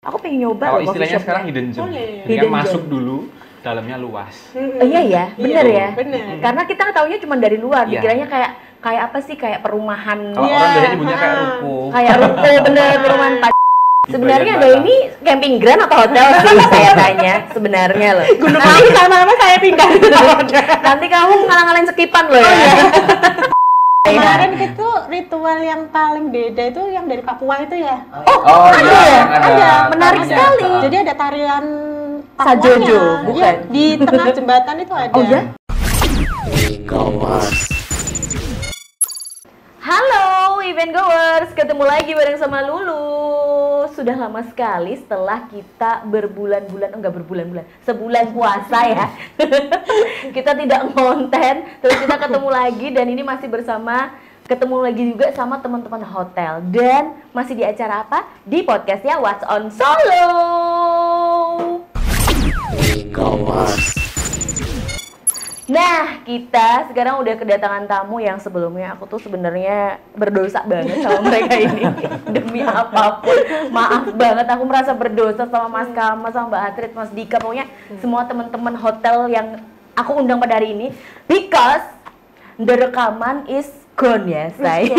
Aku pengen nyoba Kalau loh coffee istilahnya shop. sekarang hidden gem. Jadi kan Hidden masuk gem. dulu, dalamnya luas. Iya ya, bener ya. Bener. Karena kita taunya cuma dari luar, Iya. dikiranya kayak apa sih, kayak perumahan. Kalau orang biasanya nyebutnya kayak ruko. Kayak ruko, bener, perumahan sebenarnya ada Bayar ini camping ground atau hotel sih saya tanya sebenarnya loh. Gunung Api sama saya pindah. Nanti kamu ngalang-ngalain sekipan loh ya. Kemarin itu ritual yang paling beda itu yang dari Papua itu ya. Oh iya, ada. Menarik tariannya. sekali. Jadi ada tarian Sajojo, Papuanya. bukan? Iya, di tengah jembatan itu ada. Oh ya? Halo event goers, ketemu lagi bareng sama Lulu. Sudah lama sekali setelah kita sebulan puasa ya. Kita tidak ngonten, terus kita ketemu lagi dan ini masih ketemu lagi juga sama teman-teman hotel dan masih di acara apa? Di podcastnya What's on Solo. Nah, kita sekarang udah kedatangan tamu yang sebelumnya aku tuh sebenarnya berdosa banget sama mereka ini. Demi apapun, maaf banget aku merasa berdosa sama Mas Kama, sama Mbak Atrit, Mas Dika, pokoknya semua teman-teman hotel yang aku undang pada hari ini because the rekaman is gone ya, say.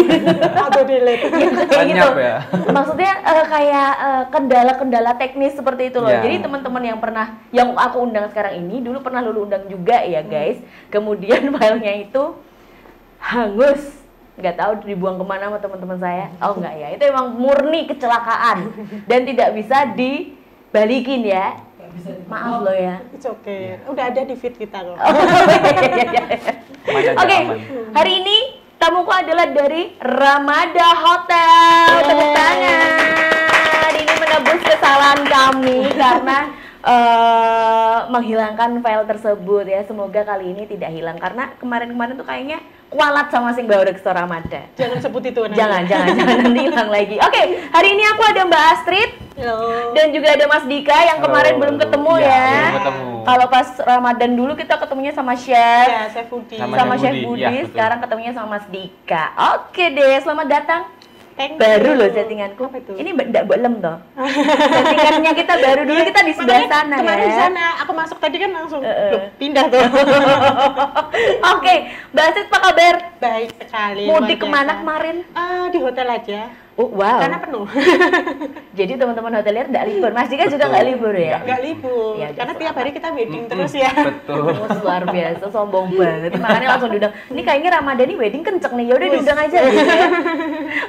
Atau delete. Lenyap ya. Maksudnya kayak kendala-kendala teknis seperti itu loh. Ya. Jadi teman-teman yang aku undang sekarang ini dulu pernah Lulu undang juga ya guys. Kemudian filenya itu hangus, nggak tahu dibuang kemana sama teman-teman saya. Oh enggak ya, itu emang murni kecelakaan dan tidak bisa dibalikin ya. Maaf loh ya. It's okay. Udah ada di feed kita kok. Oke, hari ini tamuku adalah dari Ramada Hotel. Tepuk tangan. Ini menebus kesalahan kami karena menghilangkan file tersebut ya. Semoga kali ini tidak hilang karena kemarin-kemarin tuh kayaknya kualat sama sing bawa ke Ramada. Jangan sebut itu nanti. Jangan nanti hilang lagi. Oke, hari ini aku ada Mbak Astrid. Halo. Dan juga ada Mas Dika yang kemarin belum ketemu Iya, ya. belum ketemu. Kalau pas Ramadan dulu kita ketemunya sama Chef. Ya, Chef Budi. Sama Chef Budi, Budi, ya, betul. sekarang ketemunya sama Mas Dika. Oke deh, selamat datang. Thank Baru you. loh settinganku. Apa itu? Ini enggak bolem toh. Settingannya kita baru dulu, kita di sebelah Makanya sana kemarin ya. di sana, aku masuk tadi kan langsung loh, pindah tuh. Oke, Mbak Astrid apa kabar? Baik sekali. Mudik luar kemana biasa. kemarin? Di hotel aja. Oh, wow. Karena penuh. Jadi teman-teman hotelier enggak libur. Mas Dika juga enggak libur ya? Nggak libur. Ya, Karena udah tiap hari kita wedding terus ya. Betul. Oh, luar biasa, sombong banget. Makanya langsung diundang. Ini kayaknya Ramadan ini wedding kenceng nih. Ya udah diundang aja gitu ya.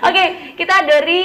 Oke, kita dari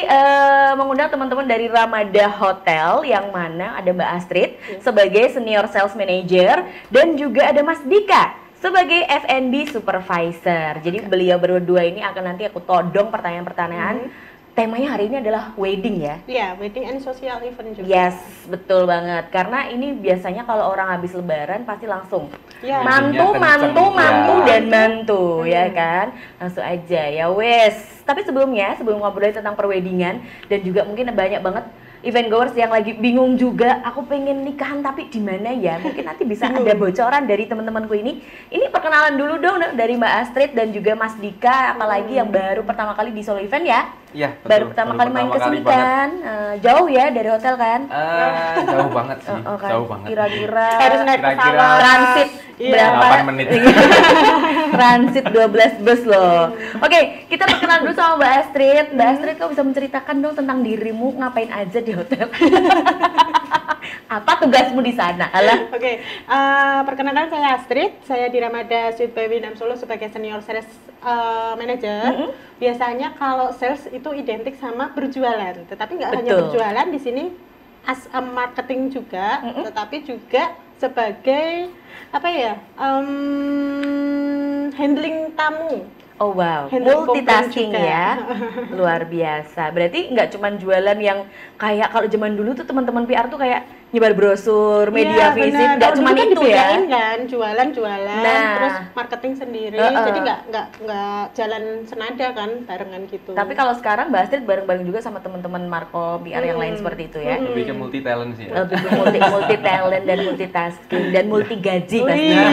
mengundang teman-teman dari Ramada Hotel yang mana ada Mbak Astrid sebagai senior sales manager dan juga ada Mas Dika sebagai F&B supervisor. Jadi beliau berdua ini akan nanti aku todong pertanyaan-pertanyaan. Temanya hari ini adalah wedding ya. Iya, wedding and social event juga. Yes, betul banget. Karena ini biasanya kalau orang habis lebaran pasti langsung Ya. mantu, Weddingnya mantu, kenceng, mantu ya. dan mantu ya kan. Langsung aja ya wes. Tapi sebelum ngobrolin tentang perweddingan dan juga mungkin banyak banget event goers yang lagi bingung juga, aku pengen nikahan tapi di mana ya? Mungkin nanti bisa ada bocoran dari teman-temanku ini. Ini perkenalan dulu dong dari Mbak Astrid dan juga Mas Dika, apalagi yang baru pertama kali di Solo Event ya. Iya, betul. Baru pertama kali main ke sini banget. kan. Jauh ya dari hotel kan? Jauh banget sih, Oh, kan? jauh banget. Kira-kira Harus naik Kira-kira pesawat. transit Iya. berapa? 8 menit. Transit 12 bus loh. Oke, kita perkenalan dulu sama Mbak Astrid. Mbak Astrid, kau bisa menceritakan dong tentang dirimu, ngapain aja di hotel? Apa tugasmu di sana? Alah. Oke, perkenalkan saya Astrid, saya di Ramada Suite by Winam Solo sebagai senior sales manager. Biasanya kalau sales itu identik sama berjualan, tetapi nggak hanya Betul. berjualan di sini as a marketing juga, tetapi juga sebagai apa ya, handling tamu. Oh wow, Handling multitasking komplain ya, juga. luar biasa. Berarti nggak cuma jualan yang kayak kalau zaman dulu tuh teman-teman PR tuh kayak nyebar brosur, media Iya, visit, benar. nggak Kalau cuma dulu kan itu ya. dibedain kan, jualan, Nah. terus marketing sendiri, jadi nggak jalan senada kan, barengan gitu. Tapi kalau sekarang Mbak Astrid bareng-bareng juga sama teman-teman Marco PR yang lain seperti itu ya. Lebih ke multi talent sih ya. Lebih ke multi talent dan multitasking dan multi gaji Wih, pastinya.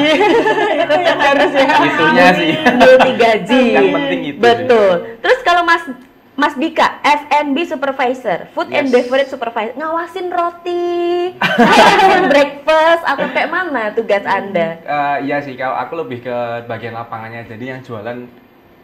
itu yang harus ya. Itunya sih. Multi gaji. Yang penting itu sih. Betul. Terus kalau Mas Mas Dika, F&B supervisor, food and Yes. beverage supervisor, ngawasin roti, ngawasin breakfast, atau kayak mana tugas Anda? Iya sih, kalau aku lebih ke bagian lapangannya. Jadi yang jualan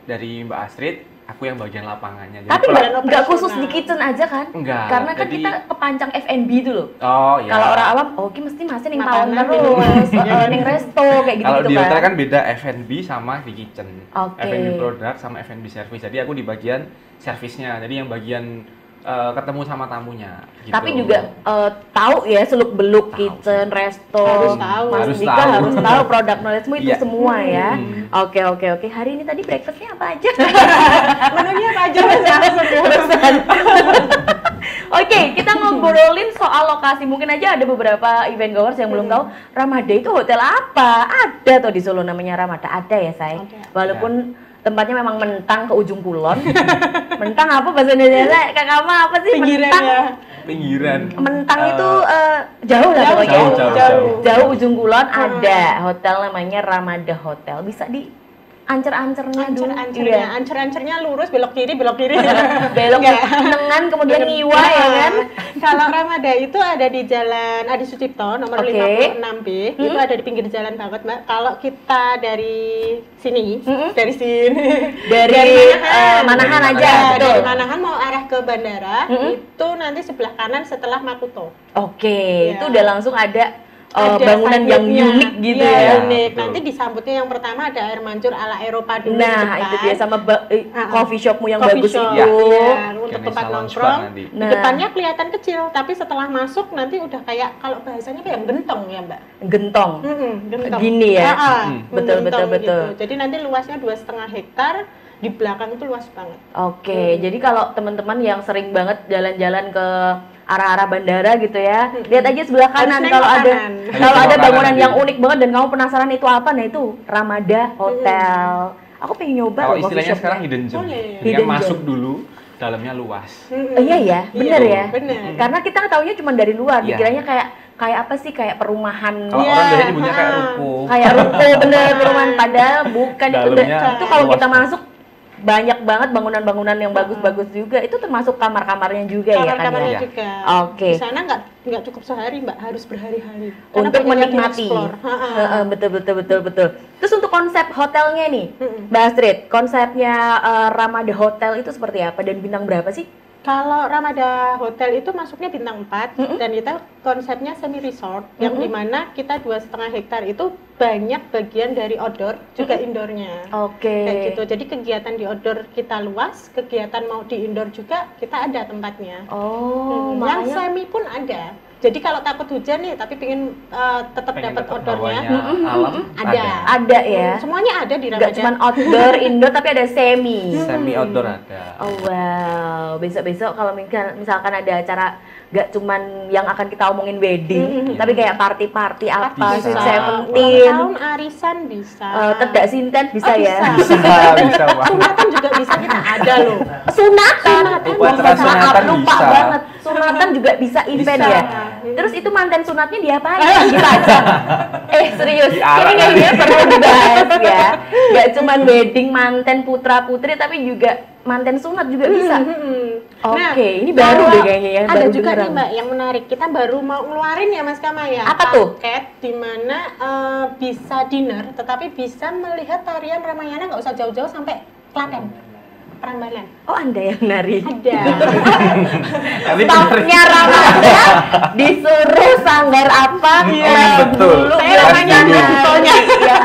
dari Mbak Astrid, aku yang bagian lapangannya. Jadi Tapi Pelak- nggak khusus operasional. di kitchen aja kan? Enggak, Karena kan jadi- kita kepancang F&B itu loh. Oh iya. Kalau orang awam, oh ki mesti masih ning pawon Makanan, terus, minuman. ning resto kayak Kalau gitu-gitu di hotel kan. kan beda F&B sama di kitchen. Oke. F&B product sama F&B service. Jadi aku di bagian servisnya. Jadi yang bagian ketemu sama tamunya. Gitu. Tapi juga tahu ya seluk beluk Tahu. kitchen, resto. Harus tahu. Mas Harus Dika tahu. harus tahu produk knowledge-mu itu Iya. semua ya. Hmm. Oke. Hari ini tadi breakfastnya apa aja? Menunya apa aja Mas? Langsung ya. Oke, kita ngobrolin soal lokasi. Mungkin aja ada beberapa event goers yang belum tahu Ramada itu hotel apa. Ada tuh di Solo namanya Ramada. Ada ya, Say? Ada. Walaupun tempatnya memang mentang ke ujung kulon. Mentang apa bahasa Indonesia? Kak Kama apa sih? Pinggiran Mentang. ya. Pinggiran. Mentang itu jauh lah Jauh, pokoknya. jauh. Jauh ujung kulon ada hotel namanya Ramada Hotel. Bisa di ancer-ancernya dulu. Ancer-ancernya, Iya. ancer-ancernya lurus belok kiri. Belok Nggak. nengan kemudian ngiwa ya kan. Kalau Ramada itu ada di Jalan Adi Sucipto nomor Oke. 56B. Itu ada di pinggir jalan banget, Mbak. Kalau kita dari sini, dari sini. Dari Manahan Dari aja, Ya, betul. dari Manahan mau arah ke bandara, itu nanti sebelah kanan setelah Makuto. Oke, Iya. itu udah langsung ada Ada bangunan yang sambutnya. unik gitu Iya, ya. unik. Betul. Nanti disambutnya yang pertama ada air mancur ala Eropa dulu di Nah, depan. itu dia sama coffee shopmu yang Coffee bagus shop, itu. iya, untuk Ganesha tempat Lounge nongkrong. Bar nanti. Di Nah. depannya kelihatan kecil, tapi setelah masuk nanti udah kayak kalau bahasanya kayak gentong ya, Mbak. Gentong. Gentong. Gini ya? Betul, menggentong betul. gitu. Jadi nanti luasnya 2,5 hektar, di belakang itu luas banget. Oke, jadi kalau teman-teman yang sering banget jalan-jalan ke arah-arah bandara gitu ya, lihat aja sebelah kanan Harus kalau nengok ada kanan. kalau Harus ada nengok bangunan kanan yang nanti. unik banget dan kamu penasaran itu apa, nah itu Ramada Hotel. Aku pengen nyoba Kalau loh coffee istilahnya shopnya. sekarang hidden gem. Boleh. Jadi Hidden kan masuk gem. dulu, dalamnya luas. Iya ya, bener ya. Bener. Karena kita taunya cuma dari luar, Iya. dikiranya kayak apa sih, kayak perumahan. Kalau Iya, orang biasanya nyebutnya kayak ha. ruko. Kayak ruko bener perumahan, padahal bukan itu. Dalamnya Itu kalau luas kita banget. masuk banyak banget bangunan-bangunan yang bagus-bagus juga. Itu termasuk kamar-kamarnya juga ya kan Kamar-kamarnya ya. juga. Oke. Di sana nggak cukup sehari, Mbak, harus berhari-hari. Karena Untuk banyak yang menikmati. di-explore. Ha-ha. Heeh, betul. Terus untuk konsep hotelnya nih, Mm-mm. Mbak Astrid, konsepnya Ramada Hotel itu seperti apa dan bintang berapa sih? Kalau Ramada Hotel itu masuknya bintang 4 dan kita konsepnya semi resort yang dimana kita 2,5 hektar itu banyak bagian dari outdoor juga indoornya. Oke. Kayak gitu. Jadi kegiatan di outdoor kita luas, kegiatan mau di indoor juga kita ada tempatnya. Oh, Yang makanya semi pun ada. Jadi kalau takut hujan nih tapi pengen tetap Pengen dapat tetap outdoornya, hawanya alam ada. ada ya. Semuanya ada di Nggak Ramada. cuma outdoor, indoor, tapi ada semi. Semi outdoor ada. Oh wow, besok-besok kalau misalkan ada acara gak cuman yang akan kita omongin wedding, tapi kayak party-party apa, Bisa. Sweet Ulang Seventeen, tahun, arisan bisa. tedak sinten bisa Oh, ya. Bisa Wak. Sunatan juga bisa, kita ada loh. Sunatan, Upacara Maaf, sunatan lupa bisa. banget. Sunatan juga bisa event Bisa. ya. Terus itu mantan sunatnya diapain? Dipajang. Serius, Diarak ini kayaknya lagi. perlu dibahas ya. Gak cuman wedding mantan putra putri, tapi juga mantan sunat juga bisa. Oke, ini baru kalau deh kayaknya ya, Ada baru juga dengeran. nih Mbak yang menarik. Kita baru mau ngeluarin ya Mas Kama ya. Apa tuh? Paket di mana bisa dinner, tetapi bisa melihat tarian Ramayana nggak usah jauh-jauh sampai Klaten, Prambanan. Oh, Anda yang nari. Ada. Nanti Stafnya Ramada disuruh sanggar apa? betul. Dulu Saya biar namanya nyanyi. fotonya. Iya.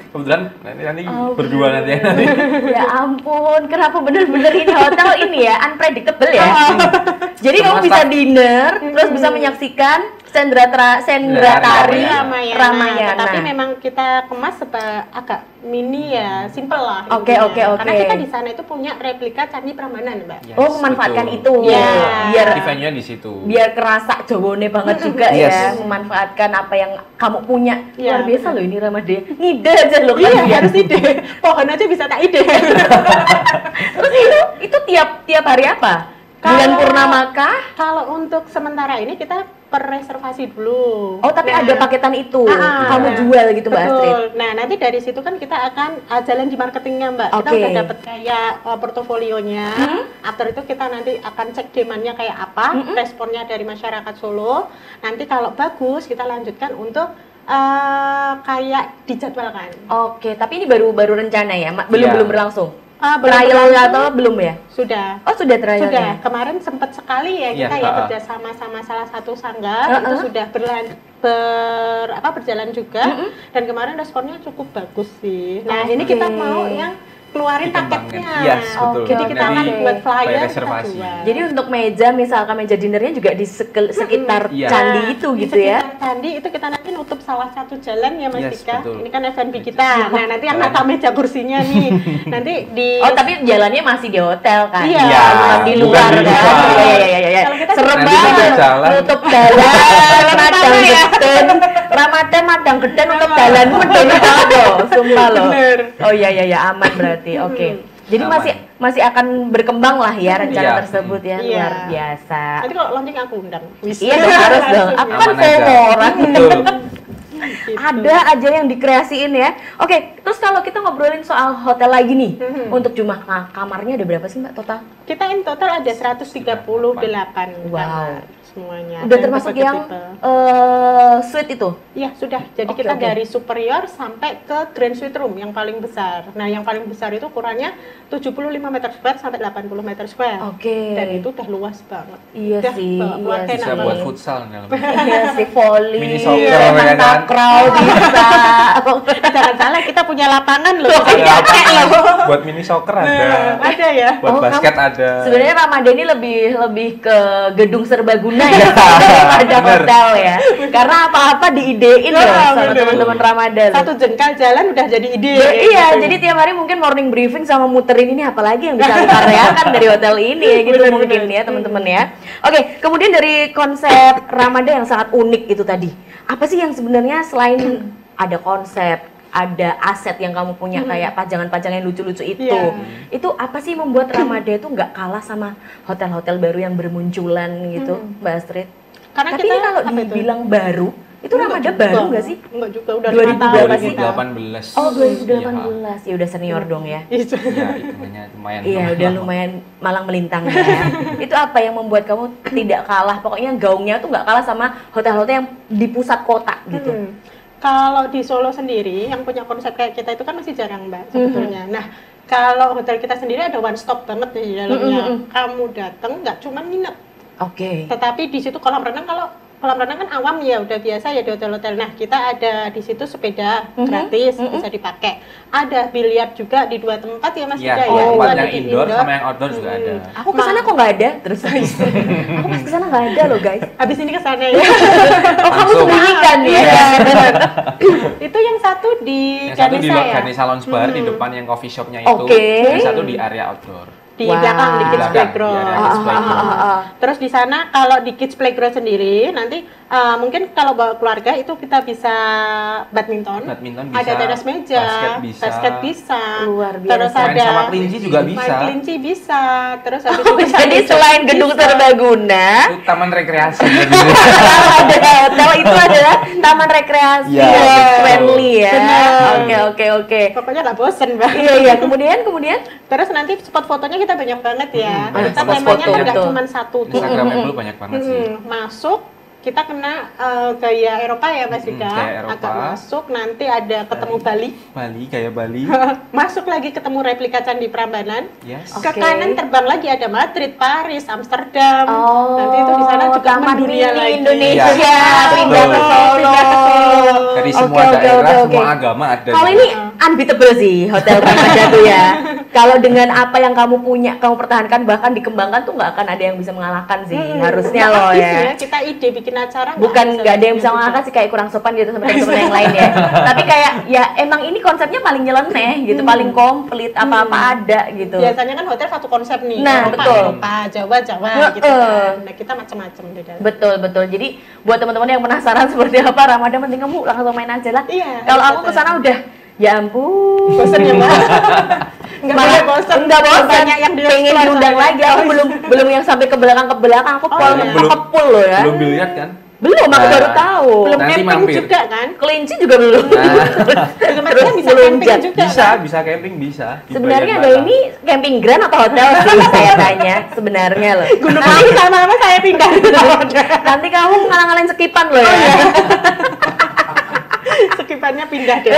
Kebetulan nanti Oh, berdua nanti ya. Nanti. Ya ampun, kenapa bener-bener ini hotel ini ya unpredictable ya? Jadi kamu Semua bisa staff. dinner, terus bisa menyaksikan sendra tari Ramayana. Tapi memang kita kemas agak mini ya, simple lah. Oke, intinya. oke, oke. Karena kita di sana itu punya replika Candi Prambanan, Mbak. Yes, Oh, memanfaatkan betul. itu. Iya. Biar Eventnya di situ. biar kerasa Jawone banget juga Yes. ya, memanfaatkan apa yang kamu punya. Iya, Luar biasa benar. loh ini Ramada. Ngide aja loh kan. Iya, harus ide. Pohon aja bisa tak ide. Terus itu tiap hari apa? Bulan purnama kah? Kalau untuk sementara ini kita per reservasi dulu. Oh, tapi Nah, ada paketan itu. Kamu nah, jual gitu, Mbak Astrid. betul. Nah, nanti dari situ kan kita akan jalan di marketingnya, Mbak. Kita Oke. udah dapat kayak portofolionya. After itu kita nanti akan cek demand-nya kayak apa, responnya dari masyarakat Solo. Nanti kalau bagus kita lanjutkan untuk kayak dijadwalkan. Oke, tapi ini baru rencana ya, Belum Iya. belum berlangsung. Belum Trialnya berlangsung. atau belum ya? Sudah. Oh, sudah trialnya. Sudah, kemarin sempat sekali ya Iya, kita ya kerja sama salah satu sanggar itu sudah berjalan juga dan kemarin responnya cukup bagus sih. Nah, ini kita mau yang keluarin Dikembangkan. paketnya. Yes, betul. Oke, Jadi kita oke. akan buat flyer By kita reservasi. jual. Jadi untuk meja, misalkan meja dinernya juga di sekitar Iya. candi itu Di gitu ya? sekitar Candi itu kita nanti nutup salah satu jalan ya Mas Yes, Dika. betul. Ini kan F&B kita. Nah, nanti yang nata meja kursinya nih. Nanti di Oh, tapi jalannya masih di hotel kan? Iya. Bukan di Bukan luar di kan? luar. Iya. Kalau kita Serem nanti banget. nutup jalan. Nutup jalan, madang geden. Ramadan madang geden nutup jalan medeni banget loh, sumpah loh. Bener. Oh iya, aman berarti. Oke. Jadi Aman. masih akan berkembang lah ya rencana Iya. tersebut ya. Iya. Luar biasa. Nanti kalau launching aku undang. Iya dong, harus dong. Aku kan Aman aja. FOMO orang. Betul. Gitu. Ada aja yang dikreasiin ya. Oke, terus kalau kita ngobrolin soal hotel lagi nih, untuk jumlah kamarnya ada berapa sih Mbak total? Kita in total ada 138 Wow. kamar semuanya. Udah Dan termasuk berbagai yang tipe. suite itu? Iya, sudah. Jadi Oke, kita oke. dari superior sampai ke grand suite room yang paling besar. Nah, yang paling besar itu ukurannya 75 meter square sampai 80 meter square. Oke. Dan itu udah luas banget. Iya Udah sih, bawa iya keluarga sih. Bisa enak buat banget. futsal dalam. Iya sih, volley, Mini soccer, sepak ya kan? takraw bisa. Jangan salah, kita punya lapangan loh. Iya, Buat mini soccer ada. Ada ya. Buat Oh, basket kamu- ada. Sebenarnya Ramadan ini lebih ke gedung serbaguna ya daripada Bener. hotel ya. Karena apa-apa diidein loh Wah, sama bener. teman-teman Ramadan. Satu jengkal jalan udah jadi ide. Iya, gitu. jadi tiap hari mungkin morning briefing sama muterin ini apalagi yang bisa aku karyakan dari hotel ini ya gitu Bener, mungkin bener. ya teman-teman ya. Oke, kemudian dari konsep Ramadan yang sangat unik itu tadi, apa sih yang sebenarnya selain ada konsep, ada aset yang kamu punya kayak pajangan-pajangan yang lucu-lucu itu apa sih membuat Ramadan itu nggak kalah sama hotel-hotel baru yang bermunculan gitu, Mbak Astrid? Karena Tapi kita ini kalau apa itu? dibilang baru, itu Ramadan baru nggak sih? Enggak juga, udah 2000 5 tahun berapa sih? kita. 2018. Oh, Iya. 2018. Ya udah senior dong ya. Itu. Ya, hitungannya lumayan. Iya, udah lumayan malang melintang ya. Itu apa yang membuat kamu tidak kalah? Pokoknya gaungnya tuh nggak kalah sama hotel-hotel yang di pusat kota gitu. Kalau di Solo sendiri yang punya konsep kayak kita itu kan masih jarang Mbak sebetulnya. Nah, kalau hotel kita sendiri ada one stop banget di dalamnya. Kamu datang nggak cuma nginep, Oke. tetapi di situ kolam renang. Kalau kolam renang kan awam ya udah biasa ya di hotel-hotel. Nah, kita ada di situ sepeda gratis bisa dipakai. Ada biliar juga di 2 tempat ya Mas Iya, Yuda oh, ya. Itu tempat ada yang di indoor sama yang outdoor juga ada. Aku kesana kok nggak ada terus. Aku pas kesana nggak ada loh guys. Habis ini ke sana ya. Oh, kamu Langsung. sembunyikan ya? Iya, benar. Itu yang satu di Yang satu di Ganesha ya. Ganesha Lounge Bar di depan yang coffee shopnya itu. Oke. Yang satu di area outdoor. Di Wow. belakang di kids Belakang, playground. di area kids playground. Terus di sana kalau di kids playground sendiri nanti mungkin kalau bawa keluarga itu kita bisa badminton. Badminton bisa, Ada tenis meja, basket bisa. Luar biasa. Terus Main ada sama kelinci juga bisa. Main kelinci bisa. Terus habis Oh, itu jadi selain gedung serbaguna, Itu taman rekreasi. kalau ada hotel itu adalah taman rekreasi Iya, yang betul. friendly ya. Benar. Oke. pokoknya nggak bosen Mbak. Iya. Kemudian Terus nanti spot fotonya kita banyak banget ya. banyak Kita banget temanya foto, kan nggak betul. cuma satu tuh. Instagramnya dulu banyak banget sih. Masuk kita kena gaya Eropa ya Mas Dika. gaya Eropa. Agak masuk nanti ada ketemu Bali. Bali, kayak Bali. Masuk lagi ketemu replika Candi Prambanan. Yes. Ke Oke. kanan terbang lagi ada Madrid, Paris, Amsterdam. Oh, Nanti itu di sana juga taman mendunia mini lagi. Indonesia Iya, pindah ke betul. Solo. Dari Oke, semua oke, daerah, oke, semua oke. agama ada. Kalau di ini sana. unbeatable sih Hotel Ramadan tuh ya. Kalau dengan apa yang kamu punya, kamu pertahankan bahkan dikembangkan tuh nggak akan ada yang bisa mengalahkan sih. Harusnya Nggak loh habis ya. Kita ide bikin acara Bukan nggak ada yang bisa mengalahkan sih, kayak kurang sopan gitu sama teman-teman yang lain ya. Tapi kayak ya emang ini konsepnya paling nyeleneh gitu, paling komplit, apa-apa ada gitu. Biasanya kan hotel satu konsep nih. Nah, Eropa, betul. Eropa, Jawa, Jawa gitu Heeh. kan. Nah, kita macam-macam di dalam. Betul. Jadi buat teman-teman yang penasaran seperti apa Ramadan, penting kamu langsung main aja lah. Iya, Kalau aku betul. kesana udah, ya ampun. Bosen ya Mbak? Nggak malah boleh bosan. nggak bosan, Banyak yang pengen diundang lagi. Aku belum yang sampai ke belakang, aku Oh, pol iya. kepul loh ya. Belum biliar kan? Belum, aku Nah, baru tahu. Belum Nanti camping mampir. juga kan? Kelinci juga belum. Nah, Juga Terus maksudnya bisa belum camping jet. juga bisa, kan? bisa camping, bisa. Di Sebenarnya bagian ada mana? ini camping ground atau hotel sih saya tanya sebenarnya loh. Gunung Api sama apa saya pindah. Nanti kamu ngalang-ngalain sekipan loh ya. Sekipannya pindah deh.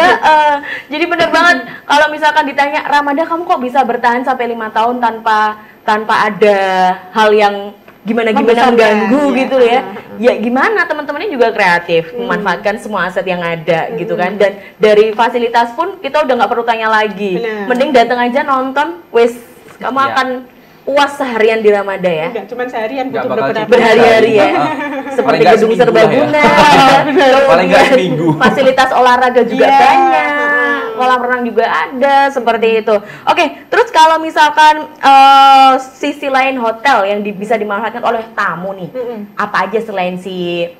Jadi bener banget kalau misalkan ditanya Ramada kamu kok bisa bertahan sampai 5 tahun tanpa ada hal yang gimana Membosankan, mengganggu ya. gitu ya. Ya gimana teman-temannya juga kreatif memanfaatkan semua aset yang ada gitu kan. Dan dari fasilitas pun kita udah nggak perlu tanya lagi. Benar. Mending datang aja nonton, wes kamu Ya. akan puas seharian di Ramada ya. Enggak cuma seharian, Nggak butuh bakal beberapa cukup. Berhari-hari ya. Paling Seperti nggak gedung seminggu lah serbaguna, Paling nggak kemudian seminggu. fasilitas olahraga juga Iya. banyak, kolam renang juga ada, seperti itu. Oke, terus kalau misalkan sisi lain hotel yang bisa dimanfaatkan oleh tamu nih, apa aja selain si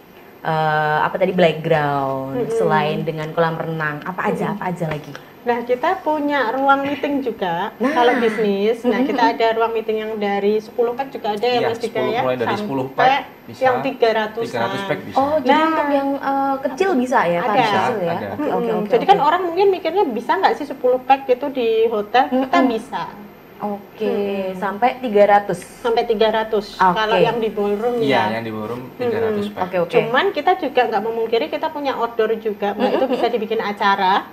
apa tadi playground, selain dengan kolam renang, apa aja lagi? Nah, kita punya ruang meeting juga. Nah. Kalau bisnis, nah kita ada ruang meeting yang dari 10 pack juga ada ya Iya, Mas Dika 10, ya. mulai dari 10 Sampai pack bisa. yang 300-an. 300 pack bisa. Oh, jadi Nah. untuk yang kecil bisa ya, Ada. Pak? Kecil ya. Ada. Oke. Jadi kan orang mungkin mikirnya bisa nggak sih 10 pack itu di hotel? Kita bisa. Oke, sampai 300. Sampai 300. Oke. Kalau yang di ballroom Iya, ya. yang di ballroom 300 pack. Oke. Cuman kita juga nggak memungkiri kita punya outdoor juga, Mbak. Itu bisa dibikin acara.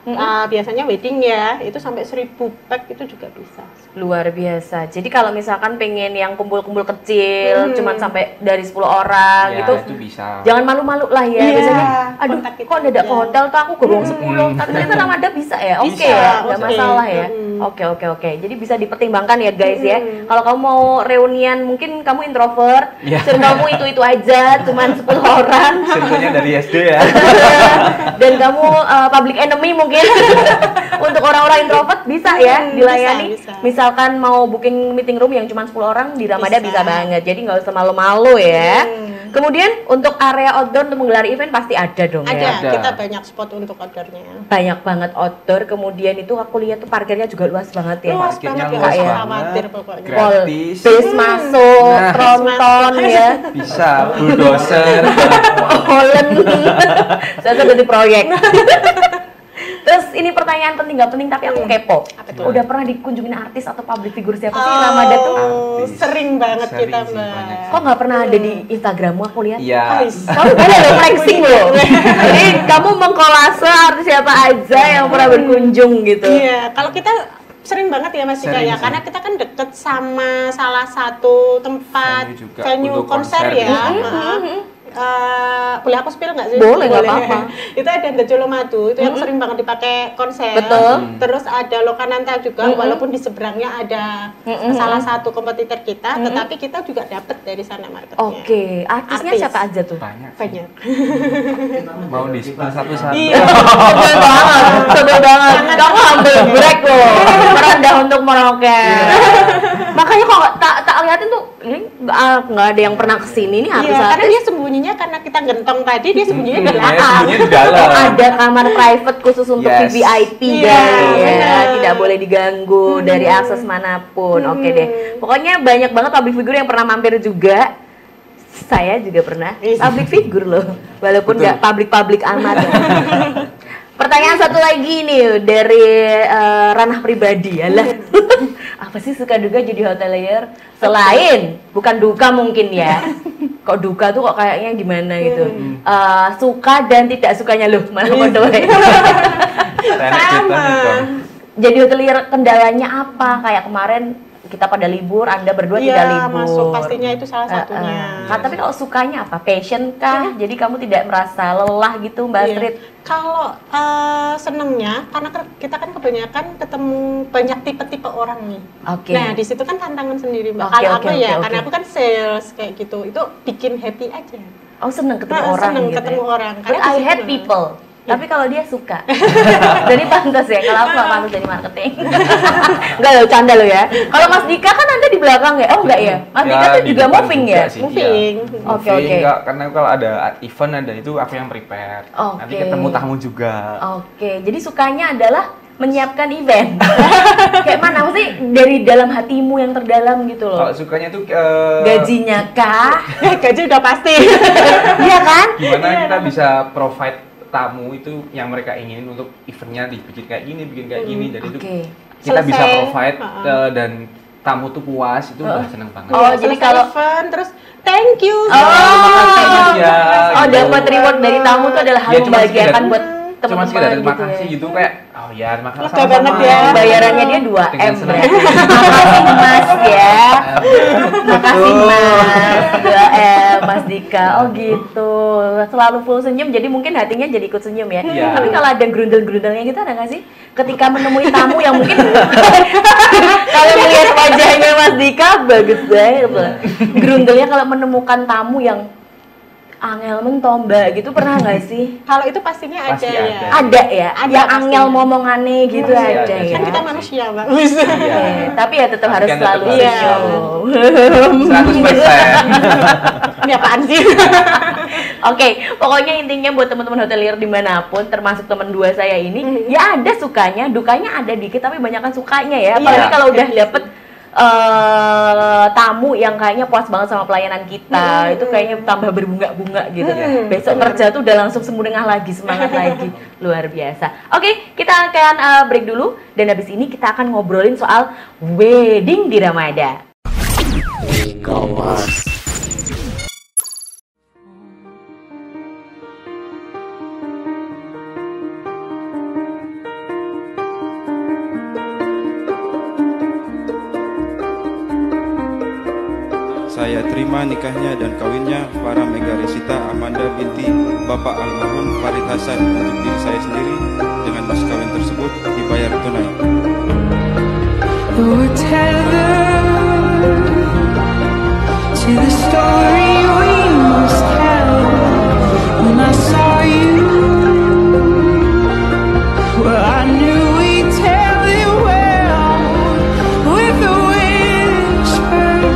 Biasanya wedding ya, itu sampai 1000 pack itu juga bisa. Luar biasa. Jadi kalau misalkan pengen yang kumpul-kumpul kecil, cuman sampai dari 10 orang Ya, gitu, itu bisa. jangan malu-malu lah ya. Iya, Biasanya, aduh kontak kita kok dadak ke aja. hotel tuh aku gorong 10, tapi ternyata Ramada bisa ya. Oke Bisa, ya, nggak oke. masalah ya. Oke. Jadi bisa dipertimbangkan ya guys ya. Kalau kamu mau reunian, mungkin kamu introvert, Iya. circle-mu itu aja, cuman 10 orang. Circle-nya dari SD ya. Dan kamu public enemy mungkin untuk orang-orang introvert bisa ya dilayani. bisa. Misalkan mau booking meeting room yang cuma 10 orang di Ramada bisa Bisa. banget. Jadi nggak usah malu-malu ya. Kemudian untuk area outdoor untuk menggelar event pasti ada dong Ada, ya. Ada. kita banyak spot untuk outdoornya. Banyak banget outdoor. Kemudian itu aku lihat tuh parkirnya juga luas banget ya. Luas Parkirnya banget, luas nggak usah banget. khawatir pokoknya. Gratis. Bis masuk, Nah. tronton ya. Bisa, bulldozer. Holland. Saya sudah di proyek. Terus ini pertanyaan penting nggak penting tapi aku kepo. tuh? Udah pernah dikunjungin artis atau public figure siapa sih Ramada tuh? Artis. Sering banget Sering kita, sih, Mbak. banyak sih. Kok nggak pernah ada di Instagrammu aku lihat? Iya. Kamu boleh loh flexing loh. Jadi kamu mengkolase artis siapa aja yang pernah berkunjung gitu. Iya, kalau kita sering banget ya Mas Dika Sering ya, sih. karena kita kan deket sama salah satu tempat Venue juga, venue untuk konser konser ya. biasanya. Boleh aku spill nggak sih? Boleh, nggak apa-apa. Itu ada The Jolomadu, itu yang sering banget dipakai konser. Betul. Terus ada Lokananta juga, walaupun di seberangnya ada salah satu kompetitor kita, tetapi kita juga dapat dari sana marketnya. Oke, artisnya Artis. siapa aja tuh? Banyak. sih. Banyak. Mau di satu-satu. Iya. Sebel banget. Kamu ambil break loh. Merendah untuk meroket. Makanya kok tak liatin tuh ini nggak ada yang pernah kesini nih Iya, karena artis-artis. dia sembunyinya karena kita gentong tadi, dia sembunyinya di Dia belakang. sembunyinya di dalam. Ada kamar private khusus untuk Yes. VVIP Iya, guys ya. benar. Tidak boleh diganggu dari akses manapun. Oke deh. Pokoknya banyak banget public figure yang pernah mampir juga. Saya juga pernah public figure loh. Walaupun Betul. nggak public amat. Ya. Pertanyaan satu lagi nih dari ranah pribadi ya lah. Apa sih suka duka jadi hotelier? Selain bukan duka mungkin ya. Kok duka tuh kok kayaknya gimana gitu. Suka dan tidak sukanya loh malah bodoh. Sama. Jadi hotelier kendalanya apa? Kayak kemarin kita pada libur, Anda berdua tidak Iya, libur. masuk pastinya itu salah satunya. Tapi kalau sukanya apa? Passion kah? Jadi kamu tidak merasa lelah gitu, Mbak Iya. Astrid? Kalau senengnya, karena kita kan kebanyakan ketemu banyak tipe-tipe orang nih. Oke. Nah, di situ kan tantangan sendiri, Mbak. Oke, Kalau oke, aku ya, oke, karena oke. aku kan sales kayak gitu, itu bikin happy aja. Oh, seneng ketemu Nah, orang seneng gitu ketemu ya? orang. But Karena di I situ hate bener. people. Tapi kalau dia suka. Jadi pantas ya, kalau aku nggak pantas jadi marketing. Enggak loh, canda loh ya. Kalau Mas Dika kan Anda di belakang ya? Oh enggak ya? Mas Dika tuh di juga depan moving juga ya? sih, Moving. iya. Oke, Moving, oke. enggak, karena kalau ada event ada itu aku yang prepare. Nanti Oke. ketemu tamu juga. Oke, jadi sukanya adalah menyiapkan event? Kayak mana? Maksudnya dari dalam hatimu yang terdalam gitu loh. Kalau sukanya tuh Gajinya kah? Gaji udah pasti. Iya kan? gimana kita bisa provide tamu itu yang mereka inginin untuk eventnya dibikin kayak gini, bikin kayak gini. Jadi itu Oke. kita bisa Selesai. provide dan tamu tuh puas, itu udah seneng banget. Oh, Ya, jadi selesai kalau- event terus thank you. terima kasih Mas ya. Oh, gitu. dapat reward dari tamu itu adalah hal Ya, cuma membahagiakan sekedar- buat Cuma sekedar teman-teman terima gitu kasih ya. gitu kayak oh ya terima kasih Lega banget ya. Bayarannya dia 2 Dengan M senang berarti. hati. Makasih Mas ya. Makasih Betul. Mas. 2 M Mas Dika. Oh gitu. Selalu full senyum jadi mungkin hatinya jadi ikut senyum ya. Iya. Tapi kalau ada gerundel-gerundelnya gitu ada nggak sih? Ketika menemui tamu yang mungkin kalau melihat wajahnya Mas Dika bagus banget loh. Gerundelnya kalau menemukan tamu yang angel mentomba gitu pernah nggak sih? Kalau itu pastinya Pasti ada ya. ada. Ada ya, Ada yang pastinya. angel ngomongane gitu Pasti ada ada. ya. Kan kita manusia, Mbak. Iya. Tapi ya tetap Tapi harus kan tetap selalu harus senyum. 100%. Ini apaan sih? Oke, pokoknya intinya buat teman-teman hotelier dimanapun, termasuk teman 2 saya ini, ya ada sukanya, dukanya ada dikit, tapi banyakan sukanya ya. Apalagi Iya, kalau udah iya dapet tamu yang kayaknya puas banget sama pelayanan kita, itu kayaknya tambah berbunga-bunga gitu. Besok kerja tuh udah langsung sembunyengah lagi, semangat lagi, luar biasa. Oke, kita akan break dulu dan habis ini kita akan ngobrolin soal wedding di Ramada. Saya terima nikahnya dan kawinnya para Mega Resita Amanda binti Bapak almarhum Farid Hasan untuk diri saya sendiri dengan mas kawin tersebut dibayar tunai. You're tethered to the story we must tell. When I saw you, well, I knew we'd tell it well with a whisper.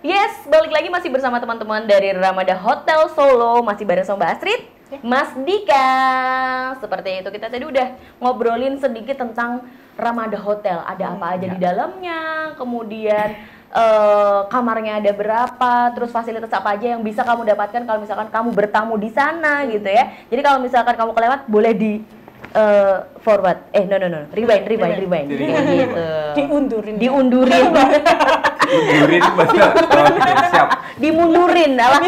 Yes, balik lagi masih bersama teman-teman dari Ramada Hotel Solo, masih bareng sama Mbak Astrid, Mas Dika. Seperti itu, kita tadi udah ngobrolin sedikit tentang Ramada Hotel, ada apa aja di dalamnya, kemudian kamarnya ada berapa, terus fasilitas apa aja yang bisa kamu dapatkan kalau misalkan kamu bertamu di sana gitu ya. Jadi kalau misalkan kamu kelewat boleh di forward, rewind kayak gitu. Diundurin. Mundurin banget. Oke, siap. Dimundurin alah.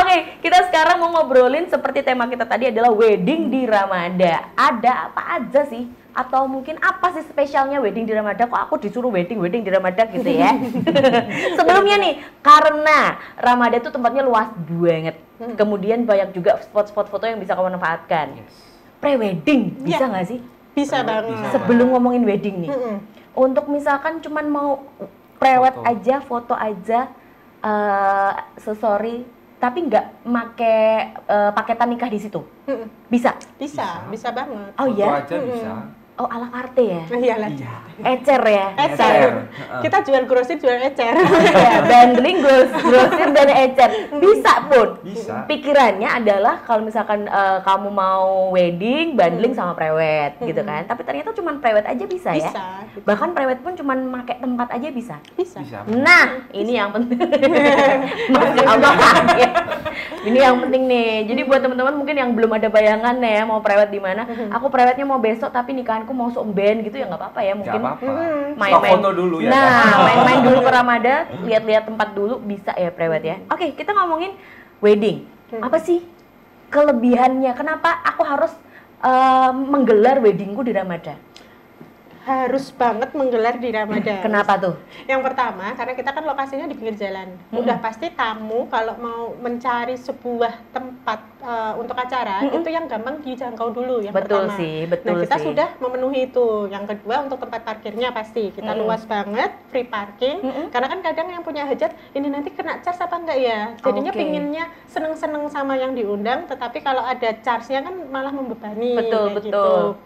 Oke, kita sekarang mau ngobrolin seperti tema kita tadi adalah wedding di Ramada. Ada apa aja sih? Atau mungkin apa sih spesialnya wedding di Ramada? Kok aku disuruh wedding di Ramada gitu ya? Sebelumnya nih, karena Ramada itu tempatnya luas banget. Kemudian banyak juga spot-spot foto yang bisa kamu manfaatkan. Pre-wedding, bisa nggak sih? Bisa banget. Sebelum ngomongin wedding nih, untuk misalkan cuman mau prewed Foto. aja, foto aja, sorry, tapi nggak make paketan nikah di situ, bisa? Bisa banget. Oh Foto ya? aja bisa. Oh ala carte ya? Iyalah. Ecer ya? Ecer. Kita jual grosir, jual ecer. Ya, bundling grosir dan ecer bisa pun. Bisa. Pikirannya adalah kalau misalkan kamu mau wedding, bundling sama prewed gitu kan. Tapi ternyata cuma prewed aja bisa ya. Bisa. Bahkan prewed pun cuma pakai tempat aja bisa. Bisa. Bisa. Nah, ini yang penting. Masya Allah. Ini yang penting nih. Jadi buat teman-teman mungkin yang belum ada bayangan ya mau prewed di mana. Aku prewednya mau besok tapi nikahanku mau sok band gitu ya nggak apa-apa ya mungkin. Nggak apa-apa. Stok Main-main foto dulu ya. Nah, kan? main-main dulu ke Ramada, lihat-lihat tempat dulu bisa ya prewed ya. Oke, kita ngomongin wedding. Apa sih kelebihannya? Kenapa aku harus menggelar weddingku di Ramada? Harus banget menggelar di Ramada. Kenapa tuh? Yang pertama, karena kita kan lokasinya di pinggir jalan. Udah pasti tamu kalau mau mencari sebuah tempat untuk acara, itu yang gampang dijangkau dulu yang Betul pertama. sih, betul nah, kita sih. sudah memenuhi itu. Yang kedua, untuk tempat parkirnya pasti kita luas banget, free parking. Karena kan kadang yang punya hajat, ini nanti kena charge apa enggak ya? Jadinya Oke. pinginnya seneng-seneng sama yang diundang, tetapi kalau ada charge-nya kan malah membebani. Betul, kayak betul. gitu.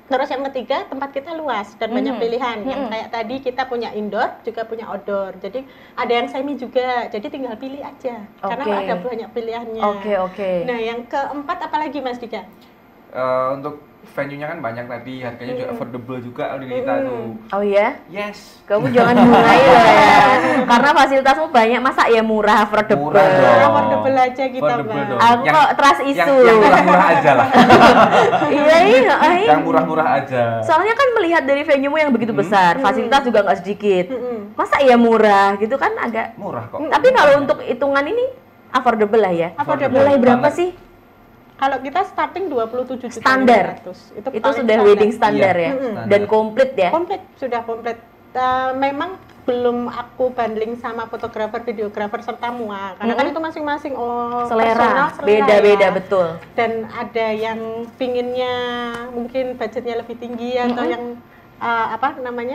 Terus yang ketiga, tempat kita luas dan banyak pilihan. Yang kayak tadi kita punya indoor, juga punya outdoor. Jadi ada yang semi juga. Jadi tinggal pilih aja. Karena ada banyak pilihannya. Oke. Nah, yang keempat apalagi Mas Dika? Untuk venue-nya kan banyak tadi, harganya juga affordable juga di kita tuh. Oh iya? Yes. Kamu jangan mulai ya. Karena fasilitasmu banyak, masa ya murah, affordable. Murah dong. Affordable aja kita, Affordable Mbak. dong. Aku kok trust isu. Yang murah-murah aja lah. Iya. Yang murah-murah aja. Soalnya kan melihat dari venue-mu yang begitu besar, fasilitas juga nggak sedikit. Masa ya murah gitu kan agak. Murah kok. Tapi kalau untuk hitungan ini affordable lah ya. Affordable. Mulai berapa banget. sih? Kalau kita starting 27 juta Standar. 500. Itu paling sudah standar. wedding standar Iya, ya. standar. Dan komplit ya. Komplit, sudah komplit. Memang belum aku banding sama fotografer, videografer serta MUA. Karena kan itu masing-masing Selera, personal beda-beda ya. betul. Dan ada yang pinginnya mungkin budgetnya lebih tinggi atau yang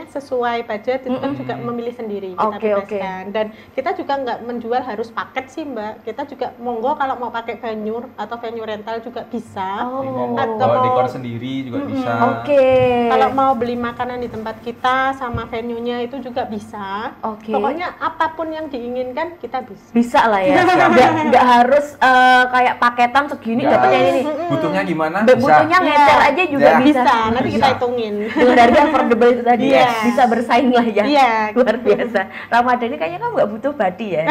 sesuai budget itu kan juga memilih sendiri kita bebaskan. Dan kita juga nggak menjual harus paket sih Mbak. Kita juga monggo kalau mau pakai venue atau venue rental juga bisa. Atau Bawa mau dekor sendiri juga bisa. kalau mau beli makanan di tempat kita sama venue-nya itu juga bisa. Pokoknya apapun yang diinginkan kita bisa. Bisa lah ya. Nggak harus kayak paketan segini Nggak dapatnya harus. ini. Butuhnya gimana? Butuhnya ngecer aja juga Ya. bisa. Bisa, nanti kita Bisa. hitungin. Dengan harga affordable itu tadi ya. Yes. Bisa bersaing lah ya. Iya, Luar gitu. biasa. Ramadan ini kayaknya kamu nggak butuh body ya.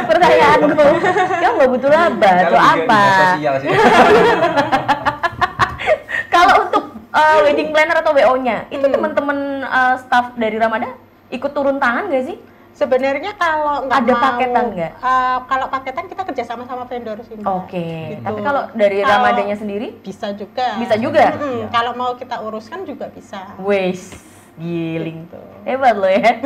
Pertanyaanku, kamu nggak butuh laba atau Kalau di apa? media sosial sih. Kalau untuk wedding planner atau WO-nya, itu teman-teman staff dari Ramadan ikut turun tangan nggak sih? Sebenarnya kalau nggak Ada mau, paketan nggak? Kalau paketan kita kerja sama vendor sih Mbak. Oke. Gitu. Tapi kalau dari Kalau- Ramadannya sendiri, Bisa juga. bisa juga. Mm-mm. Kalau mau kita uruskan juga bisa. Wes, giling tuh. Hebat lo ya.